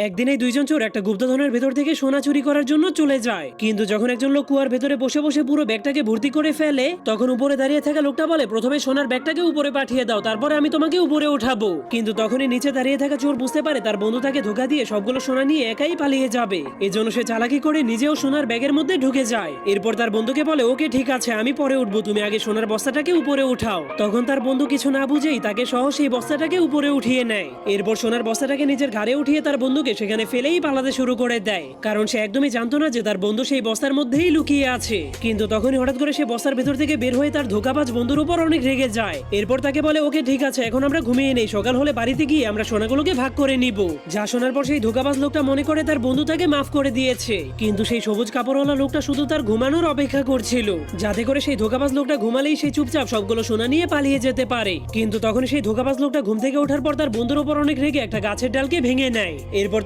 একদিন এই দুইজন চোর একটা গুপ্তধনের ভেতর থেকে সোনা চুরি করার জন্য চলে যায়, কিন্তু যখন একজন লোক কুয়ার ভেতরে বসে বসে পুরো ব্যাগটাকে ভর্তি করে ফেলে, তখন উপরে দাঁড়িয়ে থাকা লোকটা বলে, প্রথমে সোনার ব্যাগটাকে উপরে পাঠিয়ে দাও, তারপরে আমি তোমাকে উপরে উঠাবো। কিন্তু তখনই নিচে দাঁড়িয়ে থাকা চোর বুঝতে পারে তার বন্ধু তাকে ধোকা দিয়ে সবগুলো সোনা নিয়ে একাই পালিয়ে যাবে। এজন্য সে চালাকি করে নিজেও সোনার ব্যাগের মধ্যে ঢুকে যায়। এরপর তার বন্ধুকে বলে, ওকে ঠিক আছে, আমি পরে উঠবো, তুমি আগে সোনার বস্তাটাকে উপরে উঠাও। তখন তার বন্ধু কিছু না বুঝেই তাকে সহ সেই বস্তাটাকে উপরে উঠিয়ে নেয়। এরপর সোনার বস্তাটাকে নিজের ঘাড়ে উঠিয়ে তার বন্ধুকে সেখানে ফেলেই পালাতে শুরু করে দেয়, কারণ সে একদমই জানতো না যে তার বন্ধু সেই বস্তার মধ্যেই লুকিয়ে আছে। কিন্তু তখনই হঠাৎ করে সে বস্তার ভেতর থেকে বের হয়ে তার ধোঁকাবাজ বন্ধুর উপর অনেক রেগে যায়। এরপর তাকে বলে, ওকে ঠিক আছে, এখন আমরা ঘুমিয়ে নেই, সকাল হলে বাড়িতে গিয়ে আমরা সোনাগুলোকে ভাগ করে নিব। যা শোনার পর সেই ধোঁকাবাজ লোকটা মনে করে তার বন্ধু তাকে মাফ করে দিয়েছে, কিন্তু সেই সবুজ কাপড়ওয়ালা লোকটা শুধু তার ঘুমানোর অপেক্ষা করছিল, যাতে করে সেই ধোঁকাবাজ লোকটা ঘুমালেই সেই চুপচাপ সবগুলো সোনা নিয়ে পালিয়ে যেতে পারে। কিন্তু তখন সেই ধোঁকাবাজ লোকটা ঘুম থেকে ওঠার পর তার বন্ধুর উপর অনেক রেগে একটা গাছের ডালকে ভেঙে নেয়। এরপর